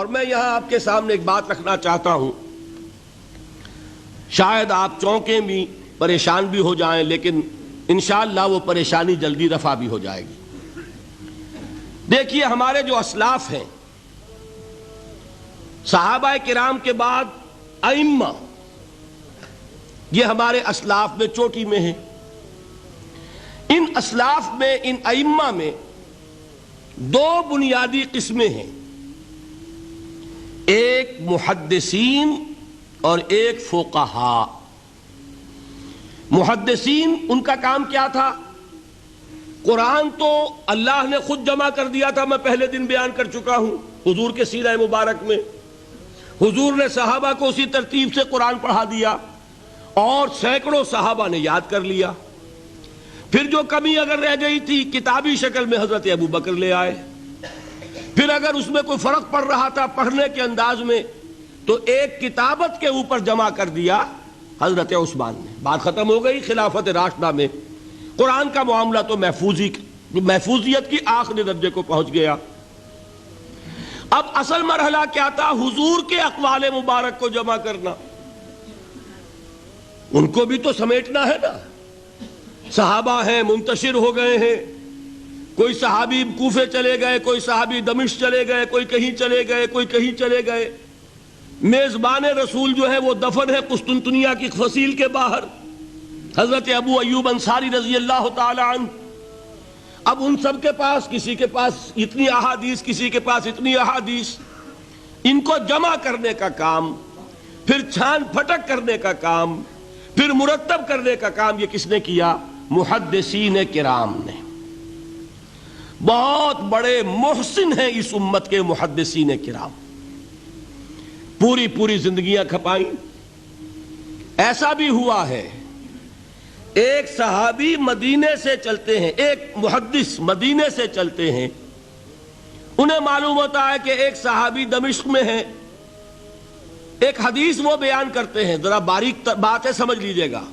اور میں یہاں آپ کے سامنے ایک بات رکھنا چاہتا ہوں، شاید آپ چونکیں بھی پریشان بھی ہو جائیں، لیکن انشاءاللہ وہ پریشانی جلدی رفع بھی ہو جائے گی۔ دیکھیے ہمارے جو اسلاف ہیں، صحابہ کرام کے بعد ائمہ، یہ ہمارے اسلاف میں چوٹی میں ہیں۔ ان اسلاف میں، ان ائمہ میں دو بنیادی قسمیں ہیں، ایک محدثین اور ایک فقہاء۔ محدثین ان کا کام کیا تھا؟ قرآن تو اللہ نے خود جمع کر دیا تھا، میں پہلے دن بیان کر چکا ہوں حضور کے سیرہ مبارک میں۔ حضور نے صحابہ کو اسی ترتیب سے قرآن پڑھا دیا اور سینکڑوں صحابہ نے یاد کر لیا۔ پھر جو کمی اگر رہ گئی تھی کتابی شکل میں حضرت ابو بکر لے آئے، پھر اگر اس میں کوئی فرق پڑ رہا تھا پڑھنے کے انداز میں تو ایک کتابت کے اوپر جمع کر دیا حضرت عثمان نے۔ بات ختم ہو گئی۔ خلافت راشدہ میں قرآن کا معاملہ تو محفوظیت کی آخری درجے کو پہنچ گیا۔ اب اصل مرحلہ کیا تھا؟ حضور کے اقوال مبارک کو جمع کرنا، ان کو بھی تو سمیٹنا ہے نا۔ صحابہ ہیں، منتشر ہو گئے ہیں، کوئی صحابی کوفے چلے گئے، کوئی صحابی دمشق چلے گئے، کوئی کہیں چلے گئے، کوئی کہیں چلے گئے۔ میزبان رسول جو ہے وہ دفن ہے قسطنطنیہ کی فصیل کے باہر، حضرت ابو ایوب انصاری رضی اللہ تعالی عنہ۔ اب ان سب کے پاس، کسی کے پاس اتنی احادیث، کسی کے پاس اتنی احادیث، ان کو جمع کرنے کا کام، پھر چھان پھٹک کرنے کا کام، پھر مرتب کرنے کا کام یہ کس نے کیا؟ محدثین کرام نے۔ بہت بڑے محسن ہیں اس امت کے محدثین کرام، پوری زندگیاں کھپائیں۔ ایسا بھی ہوا ہے ایک صحابی مدینے سے چلتے ہیں، ایک محدث مدینے سے چلتے ہیں، انہیں معلوم ہوتا ہے کہ ایک صحابی دمشق میں ہے، ایک حدیث وہ بیان کرتے ہیں، ذرا باریک بات ہے سمجھ لیجئے گا۔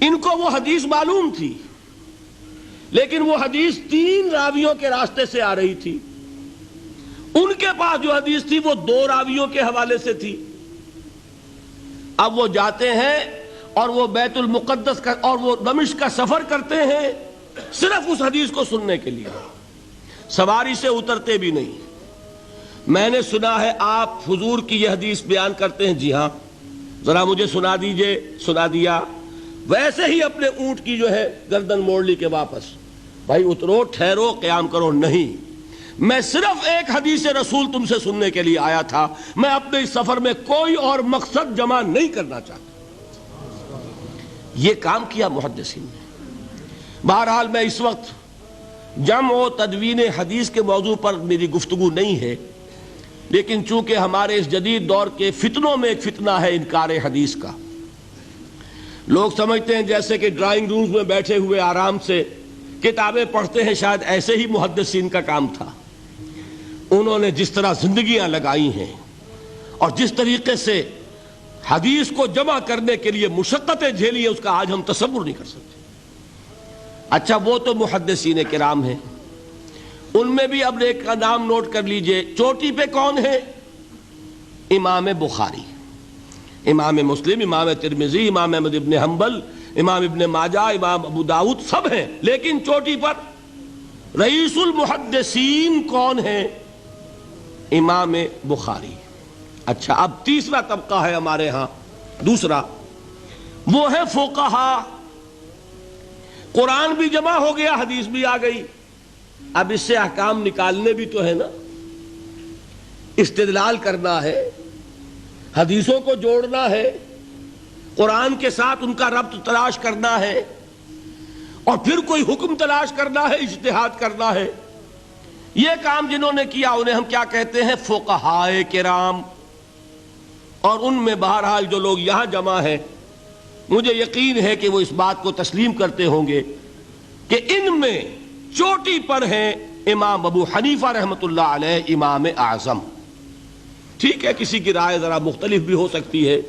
ان کو وہ حدیث معلوم تھی، لیکن وہ حدیث 3 راویوں کے راستے سے آ رہی تھی۔ ان کے پاس جو حدیث تھی وہ 2 راویوں کے حوالے سے تھی۔ اب وہ جاتے ہیں اور وہ بیت المقدس کا اور وہ دمشق کا سفر کرتے ہیں صرف اس حدیث کو سننے کے لیے، سواری سے اترتے بھی نہیں۔ میں نے سنا ہے آپ حضور کی یہ حدیث بیان کرتے ہیں، جی ہاں ذرا مجھے سنا دیجئے۔ سنا دیا، ویسے ہی اپنے اونٹ کی جو ہے گردن موڑ لی کہ واپس، بھائی اترو، ٹھہرو، قیام کرو۔ نہیں، میں صرف ایک حدیث رسول تم سے سننے کے لیے آیا تھا، میں اپنے اس سفر میں کوئی اور مقصد جمع نہیں کرنا چاہتا۔ یہ کام کیا محدثین نے۔ بہرحال میں اس وقت جمع و تدوین حدیث کے موضوع پر میری گفتگو نہیں ہے، لیکن چونکہ ہمارے اس جدید دور کے فتنوں میں ایک فتنہ ہے انکار حدیث کا۔ لوگ سمجھتے ہیں جیسے کہ ڈرائنگ رومز میں بیٹھے ہوئے آرام سے کتابیں پڑھتے ہیں، شاید ایسے ہی محدثین کا کام تھا۔ انہوں نے جس طرح زندگیاں لگائی ہیں اور جس طریقے سے حدیث کو جمع کرنے کے لیے مشقتیں جھیلی ہیں، اس کا آج ہم تصور نہیں کر سکتے۔ اچھا، وہ تو محدثین کرام ہیں، ان میں بھی اب ایک کا نام نوٹ کر لیجئے، چوٹی پہ کون ہے؟ امام بخاری، امام مسلم، امام ترمذی، امام احمد ابن حنبل، امام ابن ماجہ، امام ابو داؤد، سب ہیں، لیکن چوٹی پر رئیس المحدثین کون ہے؟ امام بخاری۔ اچھا، اب تیسرا طبقہ ہے ہمارے ہاں، دوسرا، وہ ہے فقہاء۔ قرآن بھی جمع ہو گیا، حدیث بھی آ گئی، اب اس سے احکام نکالنے بھی تو ہے نا، استدلال کرنا ہے، حدیثوں کو جوڑنا ہے، قرآن کے ساتھ ان کا ربط تلاش کرنا ہے، اور پھر کوئی حکم تلاش کرنا ہے، اجتہاد کرنا ہے۔ یہ کام جنہوں نے کیا انہیں ہم کیا کہتے ہیں؟ فقہاء کرام۔ اور ان میں بہرحال جو لوگ یہاں جمع ہیں، مجھے یقین ہے کہ وہ اس بات کو تسلیم کرتے ہوں گے کہ ان میں چوٹی پر ہیں امام ابو حنیفہ رحمۃ اللہ علیہ، امام اعظم۔ ٹھیک ہے، کسی کی رائے ذرا مختلف بھی ہو سکتی ہے،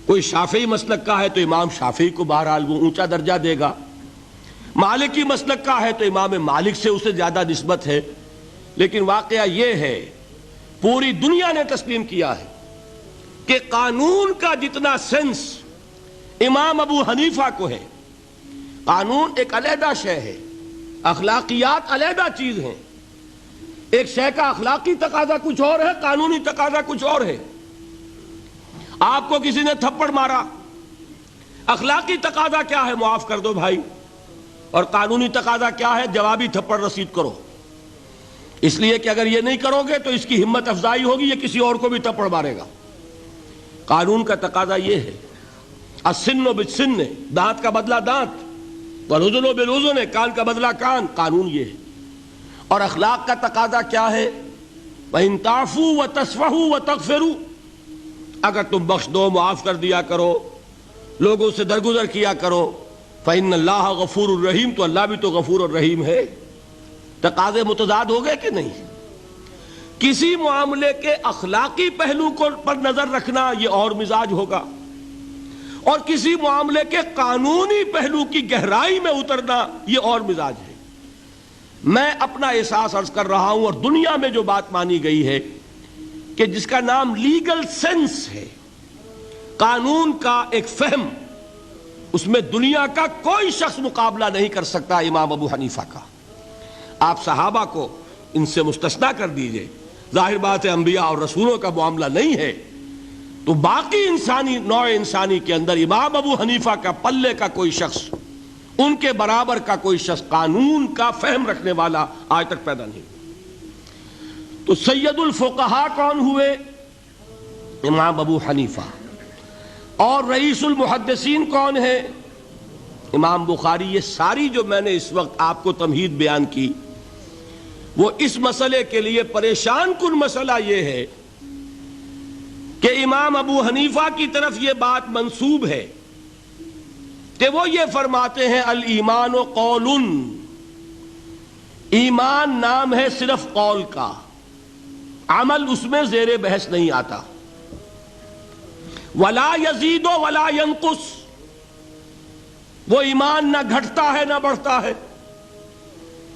کوئی شافعی مسلک کا ہے تو امام شافعی کو بہرحال وہ اونچا درجہ دے گا، مالکی مسلک کا ہے تو امام مالک سے اسے زیادہ نسبت ہے، لیکن واقعہ یہ ہے پوری دنیا نے تسلیم کیا ہے کہ قانون کا جتنا سینس امام ابو حنیفہ کو ہے، قانون ایک علیحدہ شے ہے، اخلاقیات علیحدہ چیز ہیں، ایک شے کا اخلاقی تقاضا کچھ اور ہے، قانونی تقاضا کچھ اور ہے۔ آپ کو کسی نے تھپڑ مارا، اخلاقی تقاضا کیا ہے؟ معاف کر دو بھائی، اور قانونی تقاضا کیا ہے؟ جوابی تھپڑ رسید کرو، اس لیے کہ اگر یہ نہیں کرو گے تو اس کی ہمت افزائی ہوگی، یہ کسی اور کو بھی تھپڑ مارے گا۔ قانون کا تقاضا یہ ہے، السن بالسن، دانت کا بدلہ دانت، والاذن بالاذن، کان کا بدلہ کان، قانون یہ ہے۔ اور اخلاق کا تقاضا کیا ہے؟ وَإِن تَعْفُوا وَتَصْفَحُوا وَتَغْفِرُوا، اگر تم بخش دو، معاف کر دیا کرو، لوگوں سے درگزر کیا کرو، فَإِنَّ اللَّهَ غَفُورٌ الرحیم، تو اللہ بھی تو غفور الرحیم ہے۔ تقاضے متضاد ہو گئے کہ نہیں؟ کسی معاملے کے اخلاقی پہلو کو پر نظر رکھنا یہ اور مزاج ہوگا، اور کسی معاملے کے قانونی پہلو کی گہرائی میں اترنا یہ اور مزاج ہے۔ میں اپنا احساس عرض کر رہا ہوں، اور دنیا میں جو بات مانی گئی ہے کہ جس کا نام لیگل سینس ہے، قانون کا ایک فہم، اس میں دنیا کا کوئی شخص مقابلہ نہیں کر سکتا امام ابو حنیفہ کا۔ آپ صحابہ کو ان سے مستثنیٰ کر دیجئے، ظاہر بات ہے انبیاء اور رسولوں کا معاملہ نہیں ہے، تو باقی انسانی نوع انسانی کے اندر امام ابو حنیفہ کا پلے کا کوئی شخص، ان کے برابر کا کوئی شخص قانون کا فہم رکھنے والا آج تک پیدا نہیں۔ تو سید الفقہاء کون ہوئے؟ امام ابو حنیفہ۔ اور رئیس المحدثین کون ہے؟ امام بخاری۔ یہ ساری جو میں نے اس وقت آپ کو تمہید بیان کی، وہ اس مسئلے کے لیے پریشان کن مسئلہ یہ ہے کہ امام ابو حنیفہ کی طرف یہ بات منسوب ہے کہ وہ یہ فرماتے ہیں الایمان قول، ایمان نام ہے صرف قول کا، عمل اس میں زیر بحث نہیں آتا۔ ولا یزید ولا ینقص، وہ ایمان نہ گھٹتا ہے نہ بڑھتا ہے۔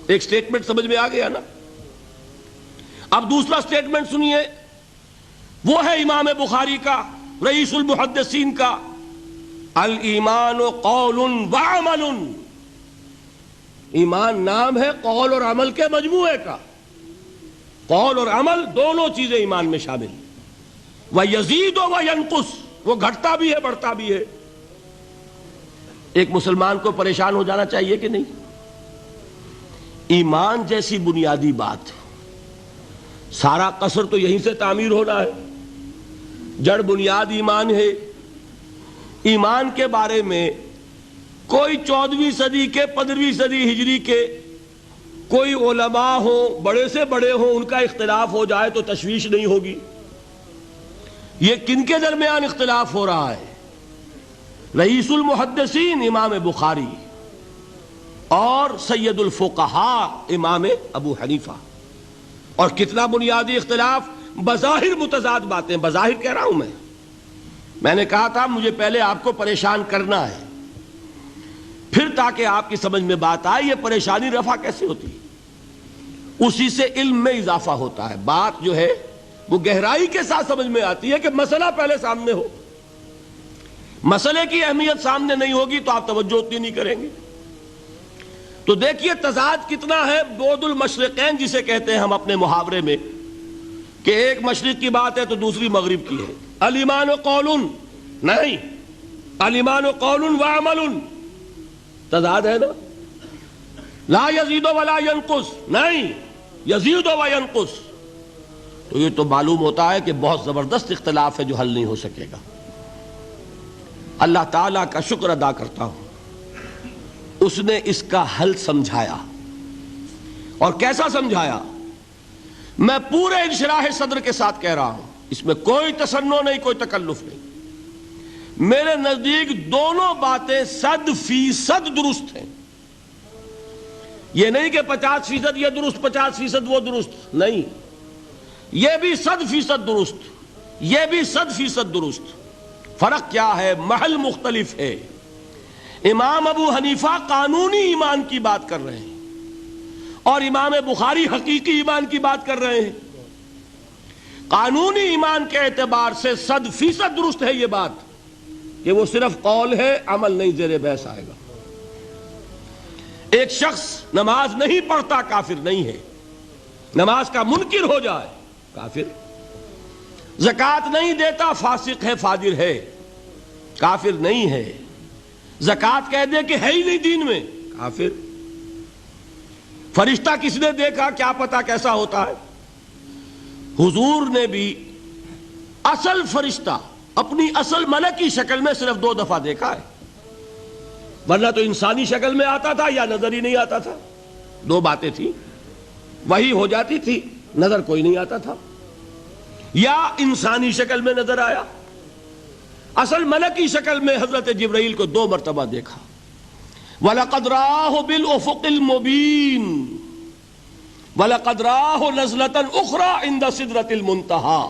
ایک سٹیٹمنٹ سمجھ میں آ گیا نا؟ اب دوسرا سٹیٹمنٹ سنیے، وہ ہے امام بخاری کا، رئیس المحدثین کا، الایمان قول وعمل، ایمان نام ہے قول اور عمل کے مجموعے کا، قول اور عمل دونوں چیزیں ایمان میں شامل، وَيَزِيدُ وَيَنْقُصُ، وہ گھٹتا بھی ہے بڑھتا بھی ہے۔ ایک مسلمان کو پریشان ہو جانا چاہیے کہ نہیں؟ ایمان جیسی بنیادی بات، سارا قصر تو یہیں سے تعمیر ہونا ہے، جڑ بنیاد ایمان ہے۔ ایمان کے بارے میں کوئی 14ویں صدی کے 15ویں صدی ہجری کے کوئی علماء ہوں، بڑے سے بڑے ہوں، ان کا اختلاف ہو جائے تو تشویش نہیں ہوگی۔ یہ کن کے درمیان اختلاف ہو رہا ہے؟ رئیس المحدثین امام بخاری اور سید الفقہاء امام ابو حنیفہ۔ اور کتنا بنیادی اختلاف، بظاہر متضاد باتیں، بظاہر کہہ رہا ہوں میں نے کہا تھا مجھے پہلے آپ کو پریشان کرنا ہے، پھر تاکہ آپ کی سمجھ میں بات آئے یہ پریشانی رفع کیسے ہوتی ہے، اسی سے علم میں اضافہ ہوتا ہے۔ بات جو ہے وہ گہرائی کے ساتھ سمجھ میں آتی ہے کہ مسئلہ پہلے سامنے ہو۔ مسئلے کی اہمیت سامنے نہیں ہوگی تو آپ توجہ اتنی نہیں کریں گے۔ تو دیکھیے تضاد کتنا ہے، بعد المشرقین جسے کہتے ہیں ہم اپنے محاورے میں، کہ ایک مشرق کی بات ہے تو دوسری مغرب کی ہے۔ الایمان قول، نہیں، الایمان قول وعمل، تضاد ہے نا۔ لا یزید ولا ینقص، نہیں، یزید وینقص۔ تو یہ تو معلوم ہوتا ہے کہ بہت زبردست اختلاف ہے جو حل نہیں ہو سکے گا۔ اللہ تعالیٰ کا شکر ادا کرتا ہوں، اس نے اس کا حل سمجھایا۔ اور کیسا سمجھایا؟ میں پورے انشراح صدر کے ساتھ کہہ رہا ہوں، اس میں کوئی تصنع نہیں، کوئی تکلف نہیں۔ میرے نزدیک دونوں باتیں 100% درست ہیں۔ یہ نہیں کہ 50% یہ درست 50% وہ درست، نہیں، یہ بھی 100% درست، یہ بھی 100% درست۔ فرق کیا ہے؟ محل مختلف ہے۔ امام ابو حنیفہ قانونی ایمان کی بات کر رہے ہیں اور امام بخاری حقیقی ایمان کی بات کر رہے ہیں۔ قانونی ایمان کے اعتبار سے 100% درست ہے یہ بات کہ وہ صرف قول ہے، عمل نہیں، زیر بحث آئے گا۔ ایک شخص نماز نہیں پڑھتا کافر نہیں ہے، نماز کا منکر ہو جائے کافر، زکوٰۃ نہیں دیتا فاسق ہے، فاجر ہے، کافر نہیں ہے، زکوٰۃ کہہ دے کہ ہے ہی نہیں دین میں، کافر۔ فرشتہ کس نے دیکھا، کیا پتا کیسا ہوتا ہے؟ حضور نے بھی اصل فرشتہ اپنی اصل ملکی شکل میں صرف 2 دفعہ دیکھا ہے، ورنہ تو انسانی شکل میں آتا تھا یا نظر ہی نہیں آتا تھا۔ 2 باتیں تھیں، وہی ہو جاتی تھی، نظر کوئی نہیں آتا تھا، یا انسانی شکل میں نظر آیا۔ اصل ملکی شکل میں حضرت جبرائیل کو 2 مرتبہ دیکھا۔ وَلَقَدْ رَآهُ بِالْأُفُقِ الْمُبِينِ وَلَقَدْ رَآهُ نَزْلَةً أُخْرَى عِنْدَ سِدْرَةِ الْمُنْتَهَى،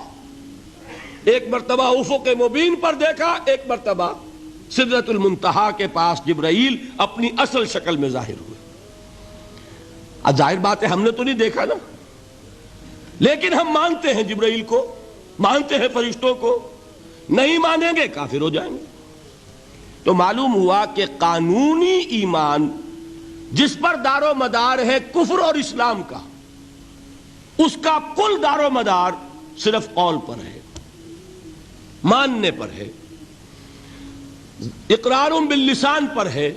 ایک مرتبہ افق مبین پر دیکھا، ایک مرتبہ سدرۃ المنتہا کے پاس جبرائیل اپنی اصل شکل میں ظاہر ہوئے۔ اب ظاہر بات ہے ہم نے تو نہیں دیکھا نا، لیکن ہم مانتے ہیں جبرائیل کو، مانتے ہیں فرشتوں کو، نہیں مانیں گے کافر ہو جائیں گے۔ تو معلوم ہوا کہ قانونی ایمان جس پر دار و مدار ہے کفر اور اسلام کا، اس کا کل دار و مدار صرف قول پر ہے، ماننے پر ہے، اقرار باللسان پر ہے۔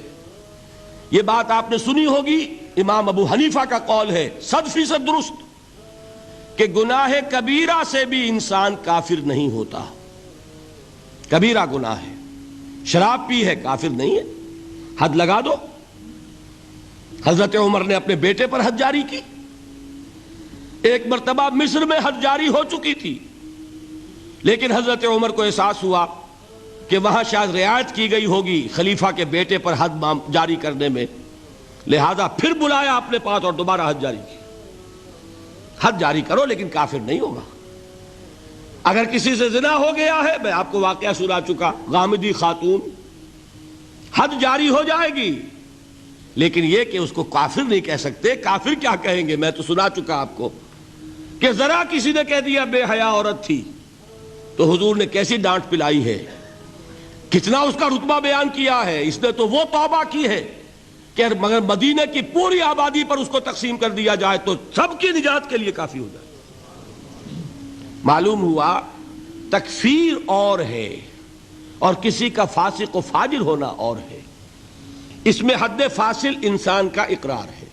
یہ بات آپ نے سنی ہوگی، امام ابو حنیفہ کا قول ہے 100% درست کہ گناہ کبیرہ سے بھی انسان کافر نہیں ہوتا۔ کبیرہ گناہ ہے، شراب پی ہے، کافر نہیں ہے، حد لگا دو۔ حضرت عمر نے اپنے بیٹے پر حد جاری کی، ایک مرتبہ مصر میں حد جاری ہو چکی تھی، لیکن حضرت عمر کو احساس ہوا کہ وہاں شاید رعایت کی گئی ہوگی خلیفہ کے بیٹے پر حد جاری کرنے میں، لہذا پھر بلایا اپنے پاس اور دوبارہ حد جاری کی۔ حد جاری کرو لیکن کافر نہیں ہوگا۔ اگر کسی سے زنا ہو گیا ہے، میں آپ کو واقعہ سنا چکا، غامدی خاتون، حد جاری ہو جائے گی، لیکن یہ کہ اس کو کافر نہیں کہہ سکتے۔ کافر کیا کہیں گے؟ میں تو سنا چکا آپ کو کہ ذرا کسی نے کہہ دیا بے حیا عورت تھی تو حضور نے کیسی ڈانٹ پلائی ہے، کتنا اس کا رتبہ بیان کیا ہے۔ اس نے تو وہ توبہ کی ہے کہ مگر مدینے کی پوری آبادی پر اس کو تقسیم کر دیا جائے تو سب کی نجات کے لیے کافی ہو جائے۔ معلوم ہوا تکفیر اور ہے اور کسی کا فاسق و فاجر ہونا اور ہے۔ اس میں حد فاصل انسان کا اقرار ہے۔